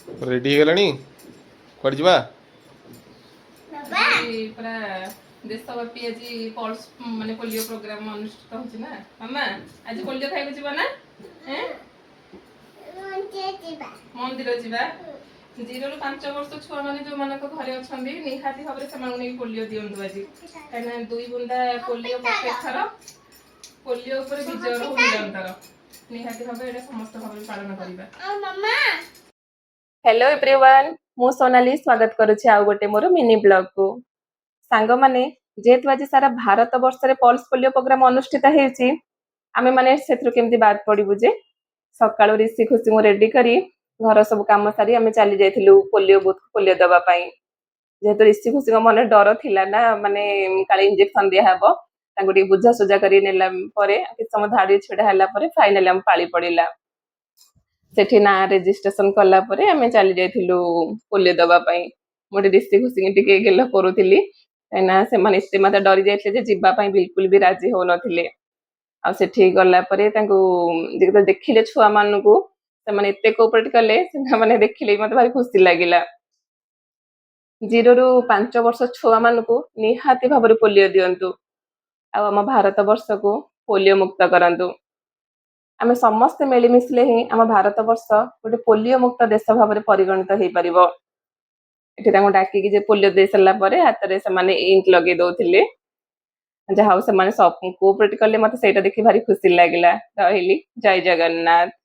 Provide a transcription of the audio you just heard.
Ready ହେଇଗଲାଣି କୁଆଡେ ଯିବା? ପୁରା ଦେଶବ୍ୟାପୀ ଆଜି ପଲ୍ସ ମାନେ ପୋଲିଓ ପ୍ରୋଗ୍ରାମ ଅନୁଷ୍ଠିତ ହଉଛି ନା ମାମା। ଆଜି ପୋଲିଓ ଖାଇବାକୁ ଯିବା ନା? ମନ୍ଦିର ଯିବା। 0 ରୁ 5 ବର୍ଷ ଛୁଆ ମାନେ ଯୋଉମାନଙ୍କ ଘରେ ଅଛନ୍ତି ନିହାତି ଭାବରେ ସେମାନଙ୍କୁ ନେଇ ପୋଲିଓ ଦିଅନ୍ତୁ ଆଜି, କାହିଁକିନା 2 ବୁନ୍ଦା ପୋଲିଓ ପ୍ରତ୍ୟେକ ଥର ପୋଲିଓ ଉପରେ ବିଜୟ ରହୁ ନିରନ୍ତର। ନିହାତି ଭାବେ ଏଇଟା ସମସ୍ତ ଭାବରେ ପାଳନ କରିବା। हेलो एवरीवन, मु सोनाली स्वागत करुछि आउ गोटे मोर मिनी ब्लॉग को। सांगमाने जेहेतु आज सारा भारत वर्ष रे पल्स पोलियो प्रोग्राम अनुष्ठित हेछि, आमे माने सेथु केमति बात पडिबु जे सकाळो ऋषि खुशी मु रेडी करी घर सब काम सारी आमे चली जाइथिलु पोलियो बूथ पोलियो दबा पई। जेहेतु ऋषि खुशी को मन डर थिला ना माने काले इंजेक्शन दिया हबो, तांगु डी बुझा सुजा करी नेला परे कि समय धाडी छडा हला परे फाइनली हम पाळी पडिला। सेठी ना रेजिस्ट्रेशन कला परे आमे चली जाइथिलु पोलियो दबा पई। मोटे ऋषि खुशी टिके गेलो करूथिली, ना से माने एते माते डरी जाइथिले जे जिबा पई बिल्कुल भी राजी हो नथिले। आ सेठी गला परे तांगु जेते देखिले छुआ मानकू से माने एते कोऑपरेट कले, से माने देखिले मते भारी खुशी लागिला। 0 ରୁ 5 वर्ष छुआ मानकू निहाती भाबरे पोलियो दियंतु आ हम भारत वर्ष को पोलियो मुक्त करंतु। आमे समस्त मिली मिसले ही आम भारत वर्ष गोटे पोलियो मुक्त देश भाव में परिगणित हो पार। एठी तांको डाकी जे पोलियो दे सरला परे हाथ रे से माने इंक लगे दउथिले, जहा से माने सब कोऑपरेट करले। मते सेटा देखि भारी खुशी लागिला। रहली जय जगन्नाथ।